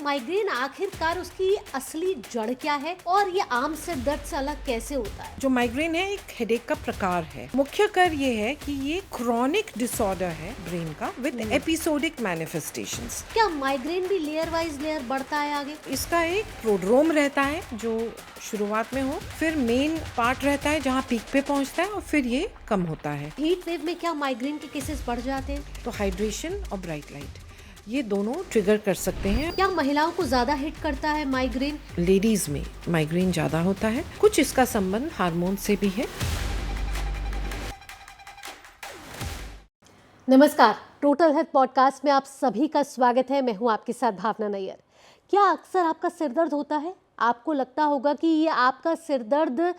Migraine आखिरकार उसकी असली जड़ क्या है और ये आम सिर दर्द से अलग कैसे होता है? जो माइग्रेन है एक हेडेक का प्रकार है। मुख्य कर ये है कि ये क्रॉनिक डिसऑर्डर है ब्रेन का विद एपिसोडिक मैनिफेस्टेशंस। क्या माइग्रेन भी लेयर वाइज लेयर बढ़ता है आगे? इसका एक प्रोड्रोम रहता है जो शुरुआत में हो, फिर मेन पार्ट रहता है जहाँ पीक पे पहुँचता है और फिर ये कम होता है। हीट वेव में क्या माइग्रेन के केसेस बढ़ जाते हैं? तो हाइड्रेशन और ब्राइट लाइट ये दोनों ट्रिगर कर सकते हैं। क्या महिलाओं को ज्यादा हिट करता है माइग्रेन? लेडीज में माइग्रेन ज्यादा होता है। कुछ इसका संबंध हार्मोन से भी है। नमस्कार, टोटल हेल्थ पॉडकास्ट में आप सभी का स्वागत है। मैं हूं आपके साथ भावना नैयर। क्या अक्सर आपका सिर दर्द होता है? आपको लगता होगा कि ये आपका सिर दर्द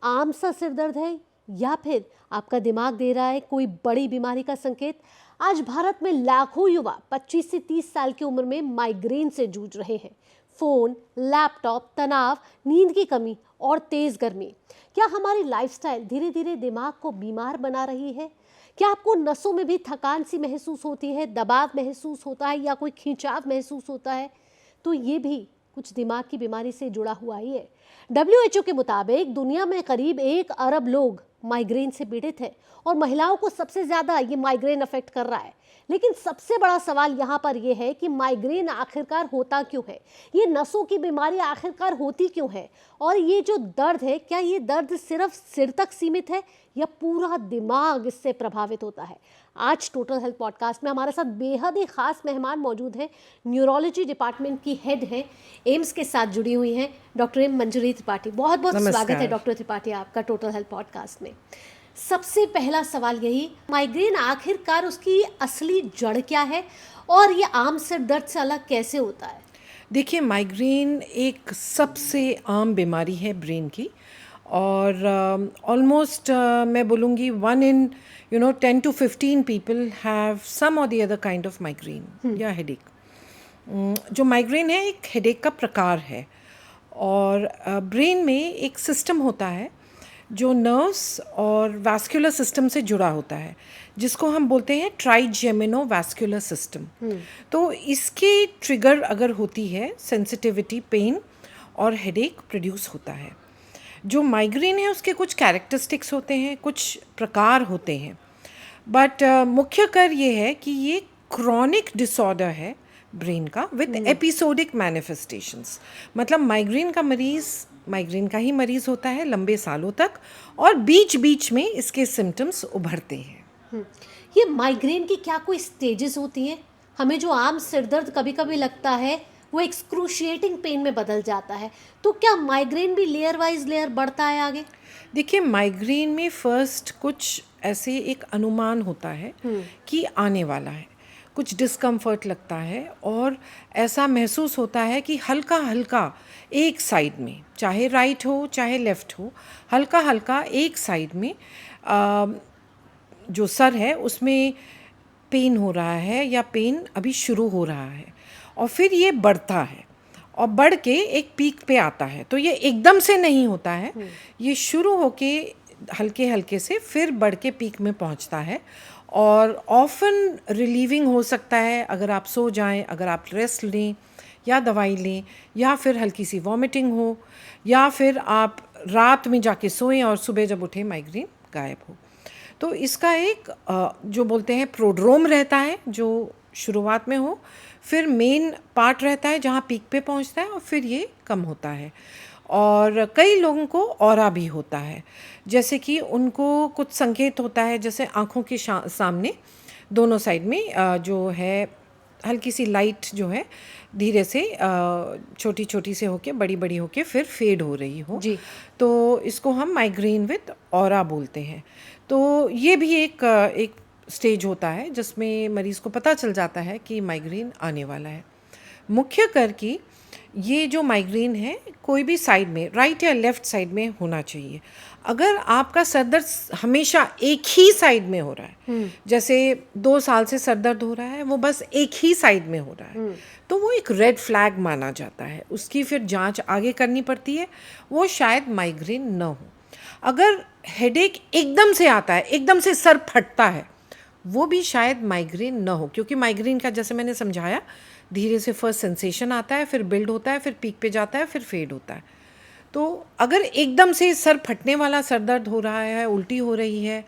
आम सा सिर दर्द है या फिर आपका दिमाग दे रहा है कोई बड़ी बीमारी का संकेत। आज भारत में लाखों युवा 25 से 30 साल की उम्र में माइग्रेन से जूझ रहे हैं। फोन, लैपटॉप, तनाव, नींद की कमी और तेज गर्मी। क्या हमारी लाइफस्टाइल धीरे धीरे दिमाग को बीमार बना रही है? क्या आपको नसों में भी थकान सी महसूस होती है, दबाव महसूस होता है या कोई खिंचाव महसूस होता है? तो ये भी कुछ दिमाग की बीमारी से जुड़ा हुआ ही है। WHO के मुताबिक दुनिया में करीब 1 अरब लोग माइग्रेन से पीड़ित है और महिलाओं को सबसे ज्यादा ये माइग्रेन अफेक्ट कर रहा है। लेकिन सबसे बड़ा सवाल यहाँ पर यह है कि माइग्रेन आखिरकार होता क्यों है? ये नसों की बीमारी आखिरकार होती क्यों है? और ये जो दर्द है, क्या ये दर्द सिर्फ सिर तक सीमित है या पूरा दिमाग इससे प्रभावित होता है? आज टोटल हेल्थ पॉडकास्ट में हमारे साथ बेहद ही खास मेहमान मौजूद हैं। न्यूरोलॉजी डिपार्टमेंट की हेड हैं, एम्स के साथ जुड़ी हुई हैं, डॉक्टर एम मंजरी त्रिपाठी। बहुत बहुत स्वागत है डॉक्टर त्रिपाठी आपका टोटल हेल्थ पॉडकास्ट में। सबसे पहला सवाल यही, माइग्रेन आखिरकार उसकी असली जड़ क्या है और ये आम सिर दर्द से अलग कैसे होता है? देखिए, माइग्रेन एक सबसे आम बीमारी है ब्रेन की और ऑलमोस्ट मैं बोलूँगी 1 in 10 to 15 people have some or the other kind of migraine या हेडेक। जो माइग्रेन है एक हेडेक का प्रकार है और ब्रेन में एक सिस्टम होता है जो नर्व्स और वैस्कुलर सिस्टम से जुड़ा होता है, जिसको हम बोलते हैं ट्राइजेमिनो वैस्कुलर सिस्टम। तो इसके ट्रिगर अगर होती है, सेंसिटिविटी, पेन और हेडेक प्रोड्यूस होता है। जो माइग्रेन है उसके कुछ कैरेक्टरिस्टिक्स होते हैं, कुछ प्रकार होते हैं, बट मुख्य कर ये है कि ये क्रॉनिक डिसऑर्डर है ब्रेन का विद एपिसोडिक मैनिफेस्टेशंस। मतलब माइग्रेन का ही मरीज होता है लंबे सालों तक और बीच बीच में इसके सिम्टम्स उभरते हैं। ये माइग्रेन की क्या कोई स्टेजेस होती हैं? हमें जो आम सिर दर्द कभी कभी लगता है वो एक्सक्रूशिएटिंग पेन में बदल जाता है, तो क्या माइग्रेन भी लेयर वाइज लेयर बढ़ता है आगे? देखिए, माइग्रेन में फर्स्ट कुछ ऐसे एक अनुमान होता है कि आने वाला है, कुछ डिस्कम्फर्ट लगता है और ऐसा महसूस होता है कि हल्का हल्का एक साइड में, चाहे राइट हो चाहे लेफ़्ट हो, हल्का हल्का एक साइड में जो सर है उसमें पेन हो रहा है या पेन अभी शुरू हो रहा है और फिर ये बढ़ता है और बढ़ के एक पीक पे आता है। तो ये एकदम से नहीं होता है, ये शुरू होके हल्के हल्के से फिर बढ़ के पीक में पहुंचता है और ऑफन रिलीविंग हो सकता है अगर आप सो जाएं, अगर आप रेस्ट लें या दवाई लें, या फिर हल्की सी वॉमिटिंग हो, या फिर आप रात में जाके सोएं और सुबह जब उठें माइग्रेन गायब हो। तो इसका एक जो बोलते हैं प्रोड्रोम रहता है जो शुरुआत में हो, फिर मेन पार्ट रहता है जहाँ पीक पे पहुँचता है और फिर ये कम होता है। और कई लोगों को ऑरा भी होता है, जैसे कि उनको कुछ संकेत होता है, जैसे आँखों के सामने दोनों साइड में जो है हल्की सी लाइट जो है धीरे से छोटी छोटी से होके बड़ी बड़ी होके फिर फेड हो रही हो जी। तो इसको हम माइग्रेन विद ऑरा बोलते हैं। तो ये भी एक स्टेज होता है जिसमें मरीज को पता चल जाता है कि माइग्रेन आने वाला है। मुख्य कर की ये जो माइग्रेन है कोई भी साइड में, राइट या लेफ़्ट साइड में होना चाहिए। अगर आपका सर दर्द हमेशा एक ही साइड में हो रहा है, जैसे 2 साल से सर दर्द हो रहा है, वो बस एक ही साइड में हो रहा है, तो वो एक रेड फ्लैग माना जाता है। उसकी फिर जांच आगे करनी पड़ती है, वो शायद माइग्रेन न हो। अगर हेडेक एकदम से आता है, एकदम से सर फटता है, वो भी शायद माइग्रेन न हो, क्योंकि माइग्रेन का जैसे मैंने समझाया धीरे से फर्स्ट सेंसेशन आता है, फिर बिल्ड होता है, फिर पीक पे जाता है, फिर फेड होता है। तो अगर एकदम से सर फटने वाला सर दर्द हो रहा है, उल्टी हो रही है,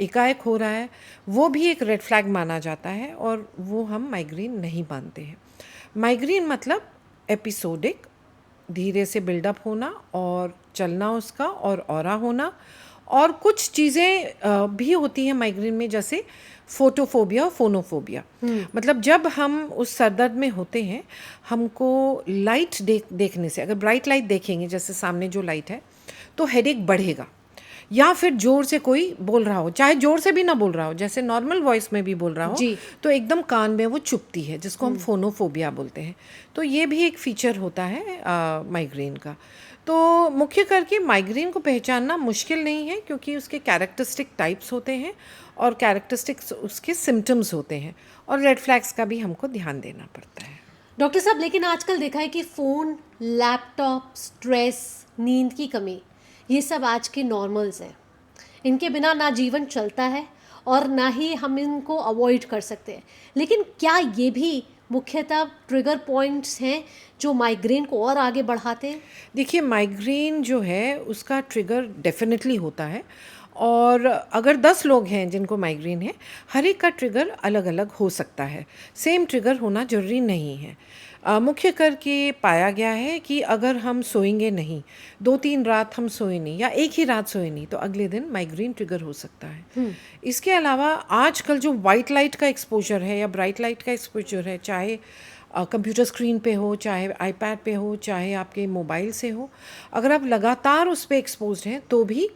एकाएक हो रहा है, वो भी एक रेड फ्लैग माना जाता है और वो हम माइग्रेन नहीं मानते हैं। माइग्रेन मतलब एपिसोडिक, धीरे से बिल्डअप होना और चलना उसका और ऑरा होना, और कुछ चीज़ें भी होती हैं माइग्रेन में, जैसे फोटोफोबिया और फोनोफोबिया। मतलब जब हम उस सरदर्द में होते हैं, हमको लाइट देखने से, अगर ब्राइट लाइट देखेंगे जैसे सामने जो लाइट है, तो हेडेक बढ़ेगा। या फिर जोर से कोई बोल रहा हो, चाहे जोर से भी ना बोल रहा हो, जैसे नॉर्मल वॉइस में भी बोल रहा हो, जी। तो एकदम कान में वो चुभती है, जिसको हम फोनोफोबिया बोलते हैं। तो ये भी एक फीचर होता है माइग्रेन का। तो मुख्य करके माइग्रेन को पहचानना मुश्किल नहीं है, क्योंकि उसके कैरेक्टरिस्टिक टाइप्स होते हैं और कैरेक्टरिस्टिक्स उसके सिम्टम्स होते हैं, और रेड फ्लैग्स का भी हमको ध्यान देना पड़ता है। डॉक्टर साहब, लेकिन आजकल देखा है कि फ़ोन, लैपटॉप, स्ट्रेस, नींद की कमी, ये सब आज के नॉर्मल्स हैं। इनके बिना ना जीवन चलता है और ना ही हम इनको अवॉइड कर सकते हैं। लेकिन क्या ये भी मुख्यतः ट्रिगर पॉइंट्स हैं जो माइग्रेन को और आगे बढ़ाते हैं? देखिए, माइग्रेन जो है उसका ट्रिगर डेफिनेटली होता है, और अगर 10 लोग हैं जिनको माइग्रेन है, हर एक का ट्रिगर अलग अलग हो सकता है, सेम ट्रिगर होना जरूरी नहीं है। मुख्य करके पाया गया है कि अगर हम सोएंगे नहीं, 2-3 रात हम सोए नहीं, या एक ही रात सोए नहीं, तो अगले दिन माइग्रेन ट्रिगर हो सकता है। इसके अलावा आजकल जो वाइट लाइट का एक्सपोजर है या ब्राइट लाइट का एक्सपोजर है, चाहे कंप्यूटर स्क्रीन पे हो, चाहे आईपैड पे हो, चाहे आपके मोबाइल से हो, अगर आप लगातार उस पर एक्सपोज हैं तो भी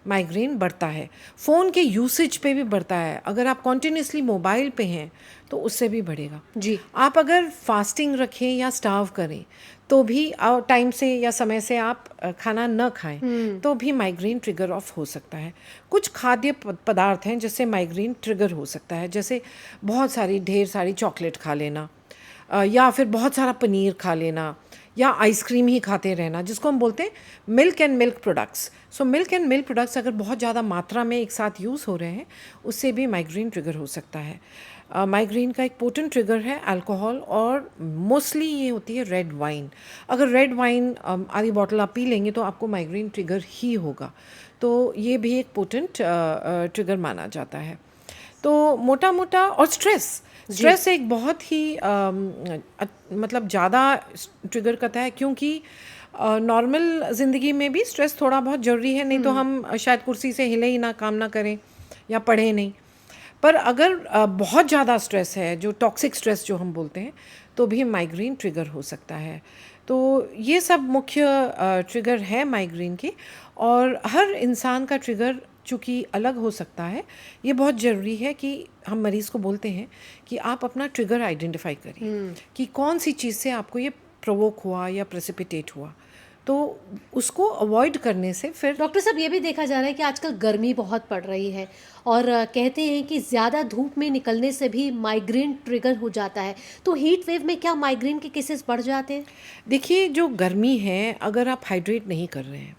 माइग्रेन बढ़ता है। फ़ोन के यूसेज पे भी बढ़ता है, अगर आप कॉन्टीन्यूसली मोबाइल पे हैं तो उससे भी बढ़ेगा। जी। आप अगर फास्टिंग रखें या स्टार्व करें तो भी, टाइम से या समय से आप खाना न खाएं तो भी माइग्रेन ट्रिगर ऑफ हो सकता है। कुछ खाद्य पदार्थ हैं जिससे माइग्रेन ट्रिगर हो सकता है, जैसे बहुत सारी ढेर सारी चॉकलेट खा लेना, या फिर बहुत सारा पनीर खा लेना, या आइसक्रीम ही खाते रहना, जिसको हम बोलते हैं milk and milk products. So milk and milk products अगर बहुत ज़्यादा मात्रा में एक साथ यूज़ हो रहे हैं, उससे भी माइग्रेन ट्रिगर हो सकता है। माइग्रेन का एक पोटेंट ट्रिगर है अल्कोहल, और मोस्टली ये होती है रेड वाइन। अगर रेड वाइन आधी बॉटल आप पी लेंगे तो आपको माइग्रेन ट्रिगर ही होगा। तो ये भी एक पोटेंट ट्रिगर माना जाता है। तो मोटा मोटा, और स्ट्रेस एक बहुत ही मतलब ज़्यादा ट्रिगर करता है, क्योंकि नॉर्मल ज़िंदगी में भी स्ट्रेस थोड़ा बहुत ज़रूरी है, नहीं तो हम शायद कुर्सी से हिले ही ना, काम ना करें या पढ़ें नहीं। पर अगर बहुत ज़्यादा स्ट्रेस है, जो टॉक्सिक स्ट्रेस जो हम बोलते हैं, तो भी माइग्रेन ट्रिगर हो सकता है। तो ये सब मुख्य ट्रिगर है माइग्रेन के, और हर इंसान का ट्रिगर चूँकि अलग हो सकता है, ये बहुत ज़रूरी है कि हम मरीज़ को बोलते हैं कि आप अपना ट्रिगर आइडेंटिफाई करिए कि कौन सी चीज़ से आपको ये प्रोवोक हुआ या प्रेसिपिटेट हुआ, तो उसको अवॉइड करने से फिर। डॉक्टर साहब, ये भी देखा जा रहा है कि आजकल गर्मी बहुत पड़ रही है और कहते हैं कि ज़्यादा धूप में निकलने से भी माइग्रेन ट्रिगर हो जाता है। तो हीट वेव में क्या माइग्रेन के केसेस बढ़ जाते हैं? देखिए, जो गर्मी है, अगर आप हाइड्रेट नहीं कर रहे हैं,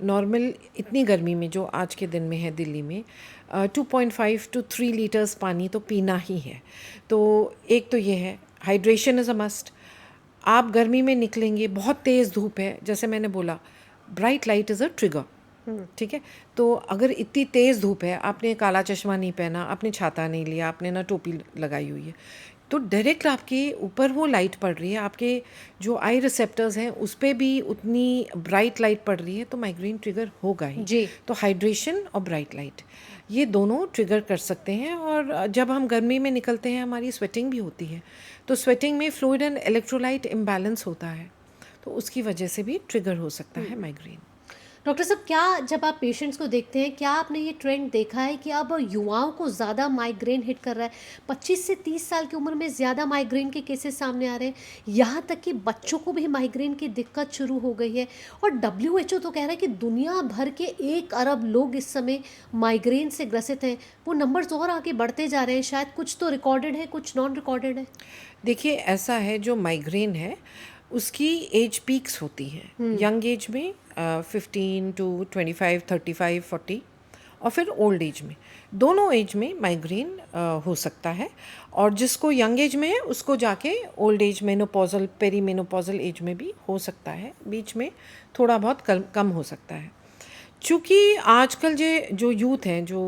नॉर्मल इतनी गर्मी में जो आज के दिन में है दिल्ली में, 2.5 to 3 लीटर्स पानी तो पीना ही है। तो एक तो ये है, हाइड्रेशन इज़ अ मस्ट। आप गर्मी में निकलेंगे, बहुत तेज़ धूप है, जैसे मैंने बोला, bright light is a trigger, ठीक है। तो अगर इतनी तेज़ धूप है, आपने काला चश्मा नहीं पहना, आपने छाता नहीं लिया, आपने ना टोपी लगाई हुई है, तो डायरेक्ट आपके ऊपर वो लाइट पड़ रही है, आपके जो आई रिसेप्टर्स हैं उस पर भी उतनी ब्राइट लाइट पड़ रही है, तो माइग्रेन ट्रिगर होगा ही जी। तो हाइड्रेशन और ब्राइट लाइट, ये दोनों ट्रिगर कर सकते हैं। और जब हम गर्मी में निकलते हैं, हमारी स्वेटिंग भी होती है, तो स्वेटिंग में फ्लूइड एंड इलेक्ट्रोलाइट इम्बैलेंस होता है, तो उसकी वजह से भी ट्रिगर हो सकता है माइग्रेन। डॉक्टर साहब, क्या जब आप पेशेंट्स को देखते हैं, क्या आपने ये ट्रेंड देखा है कि अब युवाओं को ज़्यादा माइग्रेन हिट कर रहा है? 25 से 30 साल की उम्र में ज़्यादा माइग्रेन के केसेस सामने आ रहे हैं, यहाँ तक कि बच्चों को भी माइग्रेन की दिक्कत शुरू हो गई है। और WHO तो कह रहा है कि दुनिया भर के 1 अरब लोग इस समय माइग्रेन से ग्रसित हैं। वो नंबर्स और आगे बढ़ते जा रहे हैं, शायद कुछ तो रिकॉर्डेड है, कुछ नॉन रिकॉर्डेड है। देखिए, ऐसा है, जो माइग्रेन है उसकी एज पीक्स होती हैं। यंग एज में 15 to 25, 35, 40, और फिर ओल्ड एज में, दोनों एज में माइग्रेन हो सकता है। और जिसको यंग एज में है उसको जाके old age, menopausal, perimenopausal age में भी हो सकता है, बीच में थोड़ा बहुत कम हो सकता है। चूँकि आजकल जो यूथ हैं जो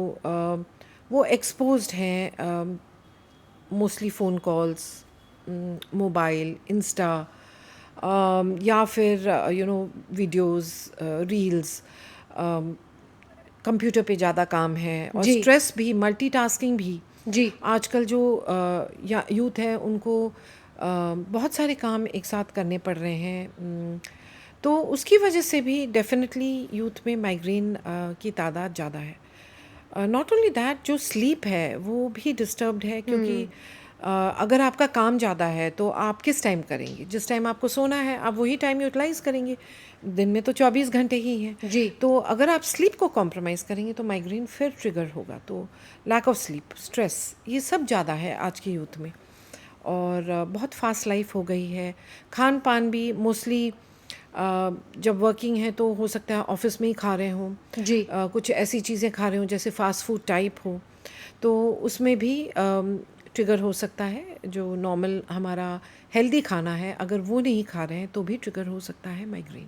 वो एक्सपोज्ड हैं mostly phone calls, mobile, Insta, या फिर वीडियोस, रील्स, कंप्यूटर पे ज़्यादा काम है, और जी। स्ट्रेस भी, मल्टीटास्किंग भी। जी। आजकल जो या यूथ है उनको बहुत सारे काम एक साथ करने पड़ रहे हैं, तो उसकी वजह से भी डेफिनेटली यूथ में माइग्रेन की तादाद ज़्यादा है। नॉट ओनली दैट, जो स्लीप है वो भी डिस्टर्ब्ड है, क्योंकि अगर आपका काम ज़्यादा है तो आप किस टाइम करेंगे? जिस टाइम आपको सोना है आप वही टाइम यूटिलाइज़ करेंगे। दिन में तो 24 घंटे ही हैं। जी। तो अगर आप स्लीप को कॉम्प्रोमाइज़ करेंगे तो माइग्रेन फिर ट्रिगर होगा। तो लैक ऑफ स्लीप, स्ट्रेस, ये सब ज़्यादा है आज की यूथ में। और बहुत फास्ट लाइफ हो गई है। खान पान भी मोस्टली जब वर्किंग है तो हो सकता है ऑफिस में ही खा रहे हों, जी। कुछ ऐसी चीज़ें खा रहे हों जैसे फास्ट फूड टाइप हो, तो उसमें भी ट्रिगर हो सकता है। जो नॉर्मल हमारा हेल्दी खाना है अगर वो नहीं खा रहे हैं तो भी ट्रिगर हो सकता है माइग्रेन।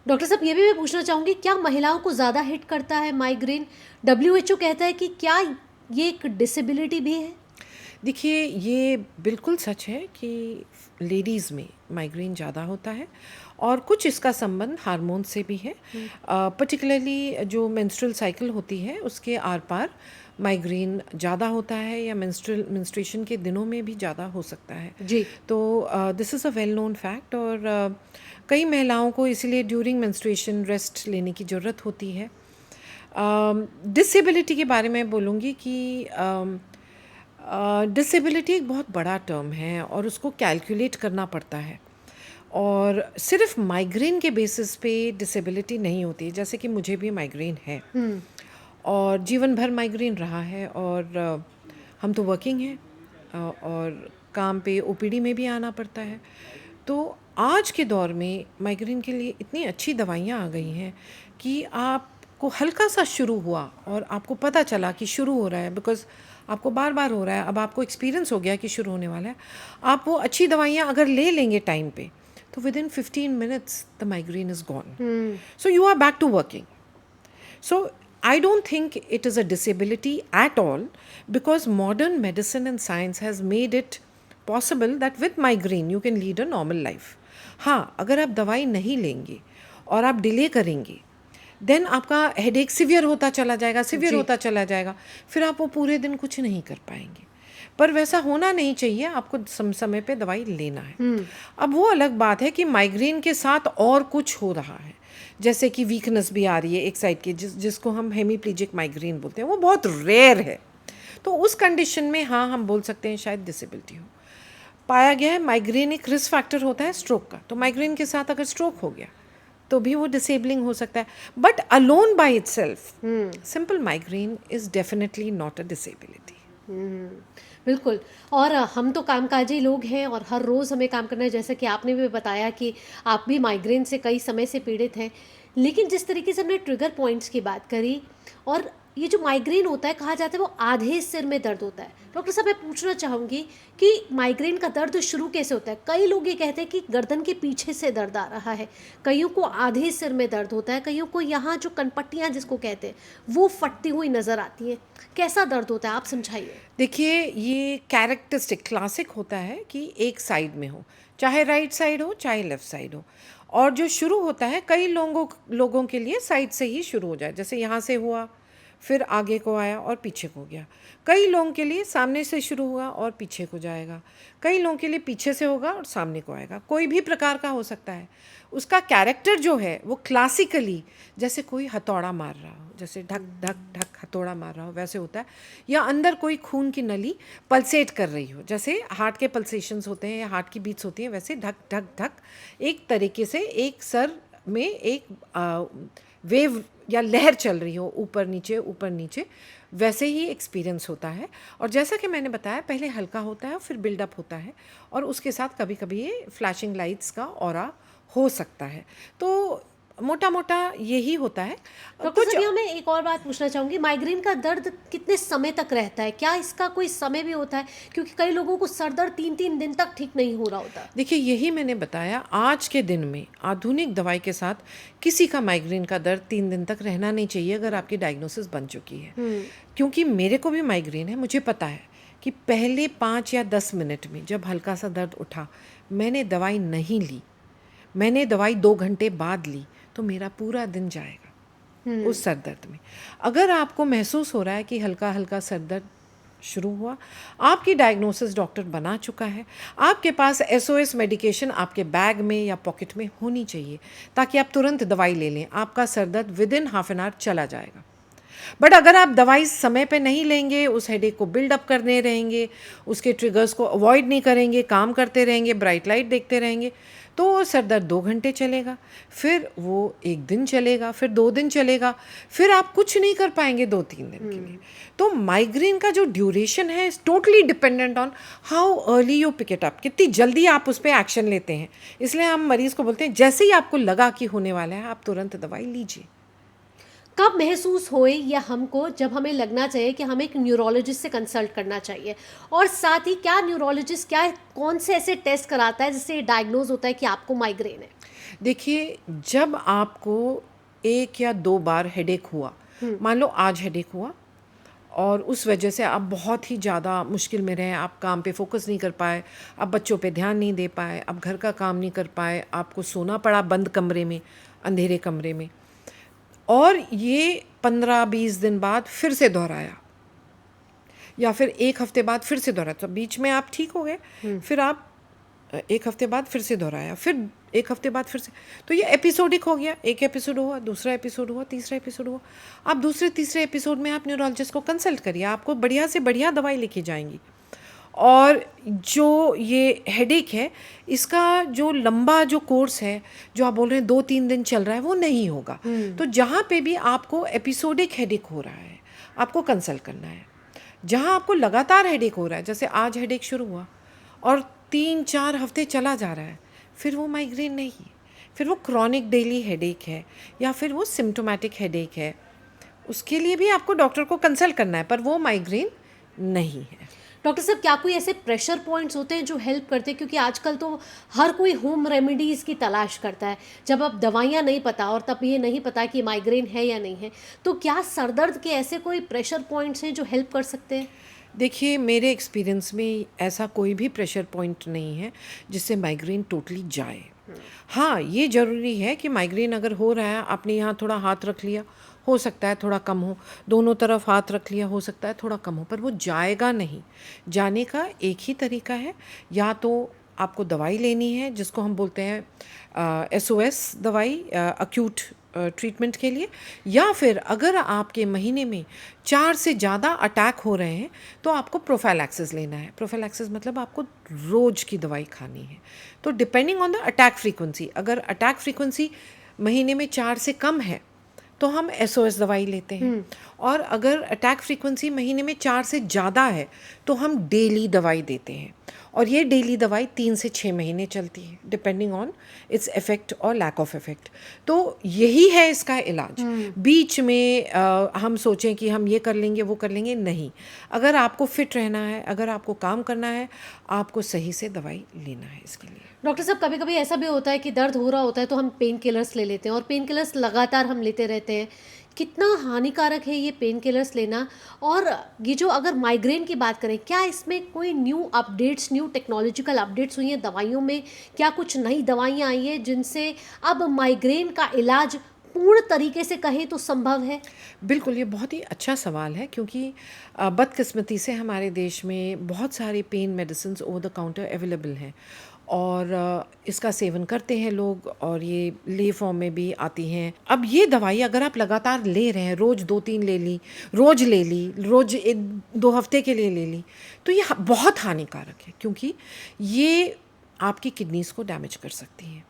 डॉक्टर साहब, ये भी मैं पूछना चाहूँगी, क्या महिलाओं को ज़्यादा हिट करता है माइग्रेन? WHO कहता है कि क्या ये एक डिसेबिलिटी भी है? देखिए, ये बिल्कुल सच है कि लेडीज़ में माइग्रेन ज़्यादा होता है, और कुछ इसका संबंध हार्मोन से भी है। पर्टिकुलरली जो मेंस्ट्रुअल साइकिल होती है उसके आर पार माइग्रेन ज़्यादा होता है, या मेंस्ट्रुएशन के दिनों में भी ज़्यादा हो सकता है। जी। तो this is a well known fact, और कई महिलाओं को इसलिए ड्यूरिंग मेंस्ट्रुएशन रेस्ट लेने की ज़रूरत होती है। डिसेबिलिटी के बारे में बोलूँगी कि डिसेबिलिटी एक बहुत बड़ा टर्म है और उसको कैलकुलेट करना पड़ता है, और सिर्फ माइग्रेन के बेसिस पे डिसेबिलिटी नहीं होती है। जैसे कि मुझे भी माइग्रेन है और जीवन भर माइग्रेन रहा है, और हम तो वर्किंग हैं, और काम पे ओपीडी में भी आना पड़ता है। तो आज के दौर में माइग्रेन के लिए इतनी अच्छी दवाइयाँ आ गई हैं कि आपको हल्का सा शुरू हुआ और आपको पता चला कि शुरू हो रहा है, बिकॉज़ आपको बार बार हो रहा है, अब आपको एक्सपीरियंस हो गया कि शुरू होने वाला है। आप वो अच्छी दवाइयाँ अगर ले लेंगे टाइम पे, तो within 15 minutes the migraine is gone, so you are back to working. So I don't think it is a disability at all, because modern medicine and science has made it possible that with migraine you can lead a normal life. हाँ, अगर आप दवाई नहीं लेंगे और आप delay करेंगे, then आपका हेडेक सिवियर होता चला जाएगा, सिवियर होता चला जाएगा, फिर आप वो पूरे दिन कुछ नहीं कर पाएंगे। पर वैसा होना नहीं चाहिए, आपको समय पे दवाई लेना है। अब वो अलग बात है कि माइग्रेन के साथ और कुछ हो रहा है, जैसे कि वीकनेस भी आ रही है एक साइड की, जिसको हम हेमीप्लीजिक माइग्रेन बोलते हैं, वो बहुत रेयर है। तो उस कंडीशन में हाँ, हम बोल सकते हैं शायद डिसेबिलिटी हो। पाया गया है माइग्रेन एक रिस्क फैक्टर होता है स्ट्रोक का, तो माइग्रेन के साथ अगर स्ट्रोक हो गया तो भी वो डिसेबलिंग हो सकता है, but alone by itself simple migraine is definitely not a disability. बिल्कुल। और हम तो कामकाजी लोग हैं और हर रोज़ हमें काम करना है, जैसे कि आपने भी बताया कि आप भी माइग्रेन से कई समय से पीड़ित हैं। लेकिन जिस तरीके से हमने ट्रिगर पॉइंट्स की बात करी, और ये जो माइग्रेन होता है, कहा जाता है वो आधे सिर में दर्द होता है। डॉक्टर साहब, मैं पूछना चाहूँगी कि माइग्रेन का दर्द शुरू कैसे होता है? कई लोग ये कहते हैं कि गर्दन के पीछे से दर्द आ रहा है, कईयों को आधे सिर में दर्द होता है, कईयों को यहाँ जो कनपट्टियाँ जिसको कहते हैं वो फटती हुई नज़र आती हैं। कैसा दर्द होता है, आप समझाइए। देखिए, ये कैरेक्टरिस्टिक क्लासिक होता है कि एक साइड में हो, चाहे राइट साइड हो चाहे लेफ़्ट साइड हो, और जो शुरू होता है कई लोगों के लिए साइड से ही शुरू हो जाए, जैसे यहाँ से हुआ, फिर आगे को आया और पीछे को गया। कई लोगों के लिए सामने से शुरू हुआ और पीछे को जाएगा, कई लोगों के लिए पीछे से होगा और सामने को आएगा, कोई भी प्रकार का हो सकता है। उसका कैरेक्टर जो है वो क्लासिकली जैसे कोई हथौड़ा मार रहा हो, जैसे ढक ढक ढक हथौड़ा मार रहा हो वैसे होता है, या अंदर कोई खून की नली पल्सेट कर रही हो, जैसे हार्ट के पल्सेशंस होते हैं या हार्ट की बीट्स होती हैं, वैसे ढक ढक ढक एक तरीके से एक सर में एक वेव या लहर चल रही हो, ऊपर नीचे, वैसे ही एक्सपीरियंस होता है। और जैसा कि मैंने बताया, पहले हल्का होता है फिर बिल्डअप होता है, और उसके साथ कभी कभी ये फ्लैशिंग लाइट्स का ऑरा हो सकता है। तो मोटा मोटा यही होता है। डॉक्टर साहब, मैं एक और बात पूछना चाहूँगी, माइग्रेन का दर्द कितने समय तक रहता है? क्या इसका कोई समय भी होता है? क्योंकि कई लोगों को सर दर्द 3-3 दिन तक ठीक नहीं हो रहा होता। देखिए, यही मैंने बताया, आज के दिन में आधुनिक दवाई के साथ किसी का माइग्रेन का दर्द 3 दिन तक रहना नहीं चाहिए अगर आपकी डायग्नोसिस बन चुकी है। क्योंकि मेरे को भी माइग्रेन है, मुझे पता है कि पहले 5 या 10 मिनट में जब हल्का सा दर्द उठा, मैंने दवाई नहीं ली, मैंने दवाई 2 घंटे बाद ली, तो मेरा पूरा दिन जाएगा उस सर दर्द में। अगर आपको महसूस हो रहा है कि हल्का हल्का सर दर्द शुरू हुआ, आपकी डायग्नोसिस डॉक्टर बना चुका है, आपके पास SOS मेडिकेशन आपके बैग में या पॉकेट में होनी चाहिए ताकि आप तुरंत दवाई ले लें। आपका सर दर्द विदिन हाफ एन आवर चला जाएगा। बट अगर आप दवाई समय पे नहीं लेंगे, उस हेडेक को बिल्डअप करने रहेंगे, उसके ट्रिगर्स को अवॉइड नहीं करेंगे, काम करते रहेंगे, ब्राइट लाइट देखते रहेंगे, तो सर दर्द 2 घंटे चलेगा, फिर वो 1 दिन चलेगा, फिर 2 दिन चलेगा, फिर आप कुछ नहीं कर पाएंगे 2-3 दिन के लिए। तो माइग्रेन का जो ड्यूरेशन है is totally dependent on how early you pick it up, कितनी जल्दी आप उस पर एक्शन लेते हैं। इसलिए हम मरीज़ को बोलते हैं जैसे ही आपको लगा कि होने वाला है, आप तुरंत दवाई लीजिए। कब महसूस होए या हमको जब हमें लगना चाहिए कि हमें एक न्यूरोलॉजिस्ट से कंसल्ट करना चाहिए? और साथ ही क्या न्यूरोलॉजिस्ट कौन से ऐसे टेस्ट कराता है जिससे डायग्नोज होता है कि आपको माइग्रेन है? देखिए, जब आपको 1 या 2 बार हेडेक हुआ, मान लो आज हेडेक हुआ और उस वजह से आप बहुत ही ज़्यादा मुश्किल में रहे, आप काम पे फोकस नहीं कर पाए, आप बच्चों पे ध्यान नहीं दे पाए, आप घर का काम नहीं कर पाए, आपको सोना पड़ा बंद कमरे में, अंधेरे कमरे में, और ये 15-20 दिन बाद फिर से दोहराया या फिर 1 हफ्ते बाद फिर से दोहराया, तो बीच में आप ठीक हो गए, फिर आप 1 हफ्ते बाद फिर से दोहराया, फिर 1 हफ्ते बाद फिर से, तो ये एपिसोडिक हो गया। एक एपिसोड हुआ, दूसरा एपिसोड हुआ, तीसरा एपिसोड हुआ। आप दूसरे तीसरे एपिसोड में आप न्यूरोलॉजिस्ट को कंसल्ट करिए, आपको बढ़िया से बढ़िया दवाई लिखी जाएंगी। और जो ये हेडेक है, इसका जो लंबा जो कोर्स है, जो आप बोल रहे हैं 2-3 दिन चल रहा है, वो नहीं होगा। तो जहाँ पे भी आपको एपिसोडिक हेडेक हो रहा है, आपको कंसल्ट करना है। जहाँ आपको लगातार हेडेक हो रहा है, जैसे आज हेडेक शुरू हुआ और 3-4 हफ्ते चला जा रहा है, फिर वो माइग्रेन नहीं है, फिर वो क्रॉनिक डेली हेडेक है या फिर वो सिम्टोमेटिक हेडेक है, उसके लिए भी आपको डॉक्टर को कंसल्ट करना है, पर वो माइग्रेन नहीं है। डॉक्टर साहब, क्या कोई ऐसे प्रेशर पॉइंट्स होते हैं जो हेल्प करते हैं? क्योंकि आजकल तो हर कोई होम रेमेडीज़ की तलाश करता है, जब अब दवाइयाँ नहीं पता और तब ये नहीं पता कि माइग्रेन है या नहीं है, तो क्या सरदर्द के ऐसे कोई प्रेशर पॉइंट्स हैं जो हेल्प कर सकते हैं? देखिए, मेरे एक्सपीरियंस में ऐसा कोई भी प्रेशर पॉइंट नहीं है जिससे माइग्रेन टोटली जाए। हाँ, ये ज़रूरी है कि माइग्रेन अगर हो रहा है, आपने यहाँ थोड़ा हाथ रख लिया, हो सकता है थोड़ा कम हो, दोनों तरफ हाथ रख लिया, हो सकता है थोड़ा कम हो, पर वो जाएगा नहीं। जाने का एक ही तरीका है, या तो आपको दवाई लेनी है जिसको हम बोलते हैं SOS दवाई, अक्यूट ट्रीटमेंट के लिए, या फिर अगर आपके महीने में 4 से ज़्यादा अटैक हो रहे हैं तो आपको प्रोफाइलैक्सिस लेना है। प्रोफाइलैक्सिस मतलब आपको रोज़ की दवाई खानी है। तो depending on the attack frequency, अगर अटैक फ्रीक्वेंसी महीने में 4 से कम है तो हम SOS दवाई लेते हैं, और अगर अटैक फ्रीक्वेंसी महीने में 4 से ज़्यादा है तो हम डेली दवाई देते हैं, और ये डेली दवाई 3 से 6 महीने चलती है, डिपेंडिंग ऑन इट्स इफ़ेक्ट और लैक ऑफ इफ़ेक्ट। तो यही है इसका इलाज। बीच में हम सोचें कि हम ये कर लेंगे वो कर लेंगे, नहीं। अगर आपको फिट रहना है, अगर आपको काम करना है, आपको सही से दवाई लेना है इसके लिए। डॉक्टर साहब, कभी कभी ऐसा भी होता है कि दर्द हो रहा होता है तो हम पेन किलर्स ले लेते हैं और पेन किलर्स लगातार हम लेते रहते हैं। कितना हानिकारक है ये पेन किलर्स लेना? और ये जो अगर माइग्रेन की बात करें, क्या इसमें कोई new updates, new technological updates हुई हैं दवाइयों में? क्या कुछ नई दवाइयाँ आई हैं जिनसे अब माइग्रेन का इलाज पूर्ण तरीके से कहें तो संभव है? बिल्कुल, ये बहुत ही अच्छा सवाल है, क्योंकि बदकिस्मती से हमारे देश में बहुत सारे pain medicines over the counter available हैं, और इसका सेवन करते हैं लोग, और ये ले फॉर्म में भी आती हैं। अब ये दवाई अगर आप लगातार ले रहे हैं, रोज़ 2-3 ले ली, रोज़ ले ली, रोज़ 2 हफ्ते के लिए ले ली, तो ये बहुत हानिकारक है, क्योंकि ये आपकी किडनीज़ को डैमेज कर सकती हैं।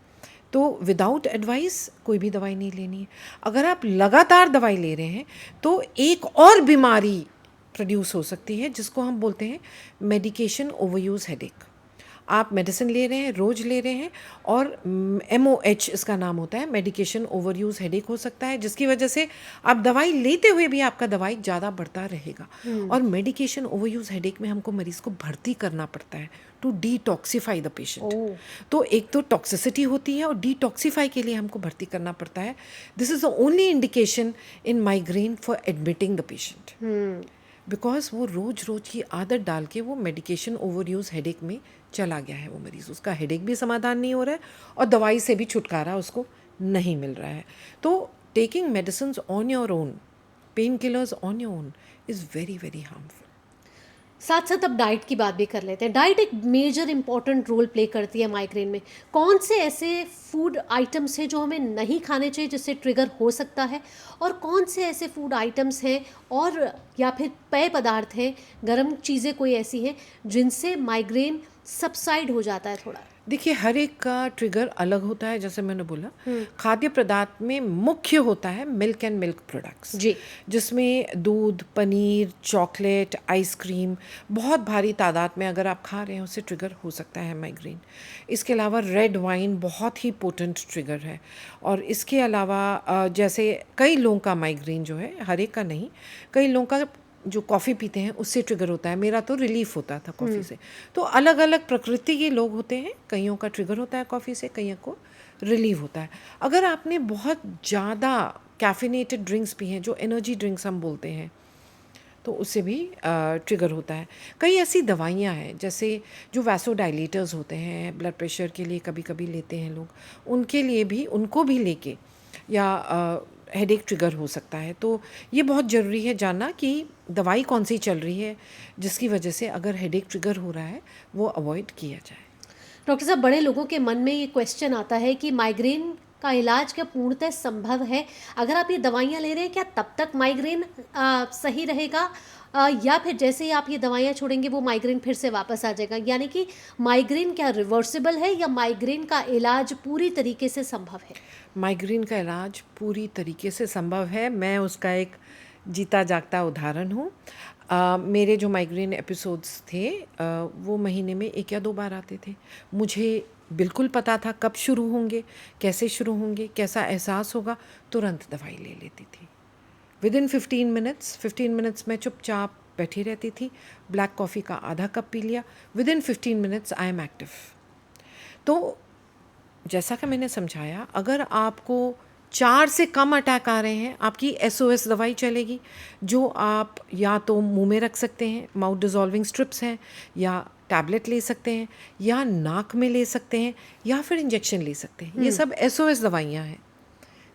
तो विदाउट एडवाइस कोई भी दवाई नहीं लेनी है। अगर आप लगातार दवाई ले रहे हैं तो एक और बीमारी प्रोड्यूस हो सकती है जिसको हम बोलते हैं मेडिकेशन ओवरयूज़ हेडेक। आप मेडिसिन ले रहे हैं, रोज़ ले रहे हैं, और MOH इसका नाम होता है, मेडिकेशन ओवर यूज़ हेडेक हो सकता है, जिसकी वजह से आप दवाई लेते हुए भी आपका दवाई ज़्यादा बढ़ता रहेगा। और मेडिकेशन ओवर यूज़ हेडेक में हमको मरीज़ को भर्ती करना पड़ता है टू डिटॉक्सिफाई द पेशेंट। तो एक तो टॉक्सिसिटी होती है और डिटॉक्सिफाई के लिए हमको भर्ती करना पड़ता है। This is the only indication in migraine for admitting the patient, because वो रोज़ रोज़ की आदत डाल के वो मेडिकेशन ओवर यूज़ हेडेक में चला गया है। वो मरीज़, उसका हेडेक भी समाधान नहीं हो रहा है और दवाई से भी छुटकारा उसको नहीं मिल रहा है। तो taking medicine on your own, pain killers on your own is very very harmful. साथ साथ अब डाइट की बात भी कर लेते हैं। डाइट एक मेजर इंपॉर्टेंट रोल प्ले करती है माइग्रेन में। कौन से ऐसे फूड आइटम्स हैं जो हमें नहीं खाने चाहिए जिससे ट्रिगर हो सकता है, और कौन से ऐसे फूड आइटम्स हैं और या फिर पेय पदार्थ हैं, गर्म चीज़ें कोई ऐसी हैं जिनसे माइग्रेन सबसाइड हो जाता है थोड़ा? देखिए, हर एक का ट्रिगर अलग होता है। जैसे मैंने बोला, खाद्य पदार्थ में मुख्य होता है मिल्क एंड मिल्क प्रोडक्ट्स, जी, जिसमें दूध, पनीर, चॉकलेट, आइसक्रीम बहुत भारी तादाद में अगर आप खा रहे हैं उससे ट्रिगर हो सकता है माइग्रेन। इसके अलावा रेड वाइन बहुत ही पोटेंट ट्रिगर है। और इसके अलावा जैसे कई लोगों का माइग्रेन जो है, हर एक का नहीं, कई लोगों का जो कॉफ़ी पीते हैं उससे ट्रिगर होता है। मेरा तो रिलीफ होता था कॉफ़ी से। तो अलग अलग प्रकृति के लोग होते हैं, कईयों का ट्रिगर होता है कॉफ़ी से, कईयों को रिलीव होता है। अगर आपने बहुत ज़्यादा कैफिनेटेड ड्रिंक्स पी हैं, जो एनर्जी ड्रिंक्स हम बोलते हैं, तो उससे भी ट्रिगर होता है। कई ऐसी दवाइयाँ हैं, जैसे जो वैसोडाइलेटर्स होते हैं, ब्लड प्रेशर के लिए कभी कभी लेते हैं लोग, उनके लिए भी, उनको भी लेके या हेडेक ट्रिगर हो सकता है। तो ये बहुत ज़रूरी है जानना कि दवाई कौन सी चल रही है, जिसकी वजह से अगर हेडेक ट्रिगर हो रहा है वो अवॉइड किया जाए। डॉक्टर साहब, बड़े लोगों के मन में ये क्वेश्चन आता है कि माइग्रेन का इलाज क्या पूर्णतः संभव है? अगर आप ये दवाइयाँ ले रहे हैं, क्या तब तक माइग्रेन सही रहेगा, या फिर जैसे ही आप ये दवाइयाँ छोड़ेंगे वो माइग्रेन फिर से वापस आ जाएगा? यानी कि माइग्रेन क्या रिवर्सिबल है, या माइग्रेन का इलाज पूरी तरीके से संभव है? माइग्रेन का इलाज पूरी तरीके से संभव है। मैं उसका एक जीता जागता उदाहरण हूँ। मेरे जो माइग्रेन एपिसोड्स थे वो महीने में 1 या 2 बार आते थे। मुझे बिल्कुल पता था कब शुरू होंगे, कैसे शुरू होंगे, कैसा एहसास होगा, तुरंत दवाई ले लेती थी। विदिन 15 मिनट्स में चुपचाप बैठी रहती थी, ब्लैक कॉफ़ी का आधा कप पी लिया, within 15 minutes I am active. तो जैसा कि मैंने समझाया, अगर आपको 4 से कम अटैक आ रहे हैं, आपकी SOS दवाई चलेगी, जो आप या तो मुंह में रख सकते हैं, माउथ डिज़ोल्विंग स्ट्रिप्स हैं, या टैबलेट ले सकते हैं, या नाक में ले सकते हैं, या फिर इंजेक्शन ले सकते हैं। ये सब SOS दवाइयाँ हैं।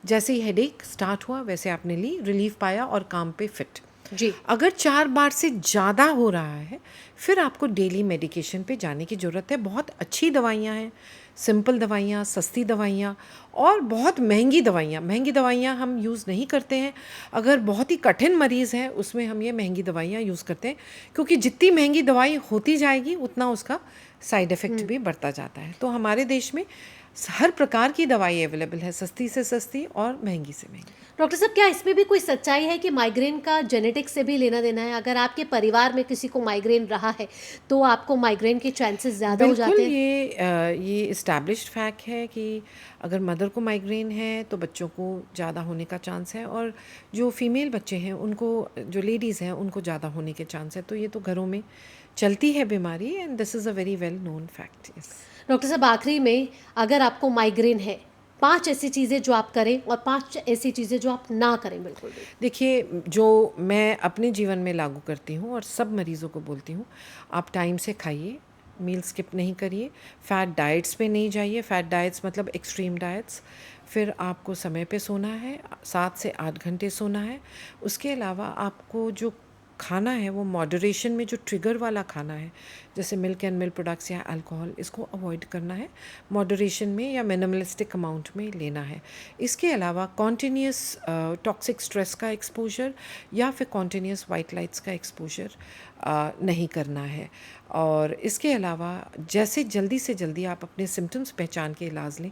जैसे ही हेडेक स्टार्ट हुआ वैसे आपने ली, रिलीफ पाया और काम पे फिट। जी, अगर 4 बार से ज़्यादा हो रहा है, फिर आपको डेली मेडिकेशन पे जाने की ज़रूरत है। बहुत अच्छी दवाइयाँ हैं, सिंपल दवाइयाँ, सस्ती दवाइयाँ और बहुत महंगी दवाइयाँ। महंगी दवाइयाँ हम यूज़ नहीं करते हैं। अगर बहुत ही कठिन मरीज़ है, उसमें हम ये महंगी दवाइयाँ यूज़ करते हैं, क्योंकि जितनी महंगी दवाई होती जाएगी उतना उसका साइड इफ़ेक्ट भी बढ़ता जाता है। तो हमारे देश में हर प्रकार की दवाई अवेलेबल है, सस्ती से सस्ती और महंगी से महंगी। डॉक्टर साहब, क्या इसमें भी कोई सच्चाई है कि माइग्रेन का जेनेटिक्स से भी लेना देना है? अगर आपके परिवार में किसी को माइग्रेन रहा है तो आपको माइग्रेन के चांसेस ज़्यादा हो बिल्कुल, जाते हैं? ये इस्टेब्लिश्ड फैक्ट है कि अगर मदर को माइग्रेन है तो बच्चों को ज़्यादा होने का चांस है, और जो फीमेल बच्चे हैं उनको, जो लेडीज़ हैं, उनको ज़्यादा होने के चांस है। तो ये तो घरों में चलती है बीमारी, and this is a very well known fact. Yes. Doctor साहब, आखिरी में, अगर आपको माइग्रेन है, 5 ऐसी चीज़ें जो आप करें और 5 ऐसी चीज़ें जो आप ना करें बिल्कुल भी। देखिए, जो मैं अपने जीवन में लागू करती हूँ और सब मरीज़ों को बोलती हूँ, आप टाइम से खाइए, मील स्किप नहीं करिए, फैट डाइट्स पे नहीं जाइए। फैट डाइट्स मतलब एक्सट्रीम डाइट्स। फिर आपको समय पे सोना है, 7 से 8 घंटे सोना है। उसके अलावा आपको जो खाना है वो मॉडरेशन में, जो ट्रिगर वाला खाना है, जैसे मिल्क एंड मिल्क प्रोडक्ट्स या अल्कोहल, इसको अवॉइड करना है, मॉडरेशन में या मिनिमलिस्टिक अमाउंट में लेना है। इसके अलावा कॉन्टीन्यूस टॉक्सिक स्ट्रेस का एक्सपोजर या फिर कॉन्टीन्यूस वाइट लाइट्स का एक्सपोजर नहीं करना है। और इसके अलावा जैसे जल्दी से जल्दी आप अपने सिम्टम्स पहचान के इलाज लें,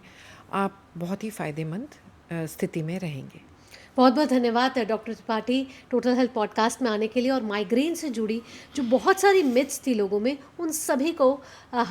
आप बहुत ही फ़ायदेमंद स्थिति में रहेंगे। बहुत बहुत धन्यवाद doctor Tripathi total health podcast में आने के लिए और माइग्रेन से जुड़ी जो बहुत सारी मिथ्स थी लोगों में उन सभी को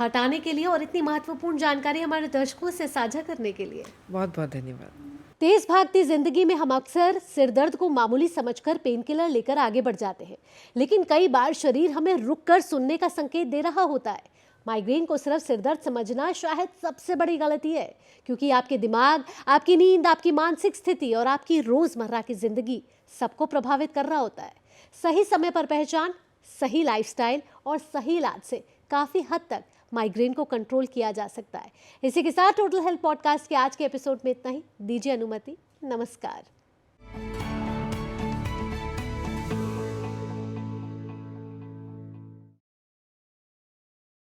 हटाने के लिए और इतनी महत्वपूर्ण जानकारी हमारे दर्शकों से साझा करने के लिए। बहुत बहुत धन्यवाद। तेज भागती जिंदगी में हम अक्सर सिरदर्द को मामूली समझकर पेन किलर लेकर आगे बढ़ जाते हैं, लेकिन कई बार शरीर हमें रुककर सुनने का संकेत दे रहा होता है। माइग्रेन को सिर्फ सिरदर्द समझना शायद सबसे बड़ी गलती है, क्योंकि आपके दिमाग, आपकी नींद, आपकी मानसिक स्थिति और आपकी रोजमर्रा की जिंदगी सबको प्रभावित कर रहा होता है। सही समय पर पहचान, सही लाइफस्टाइल और सही इलाज से काफी हद तक माइग्रेन को कंट्रोल किया जा सकता है। इसी के साथ टोटल हेल्थ पॉडकास्ट के आज के एपिसोड में इतना ही। दीजिए अनुमति। नमस्कार।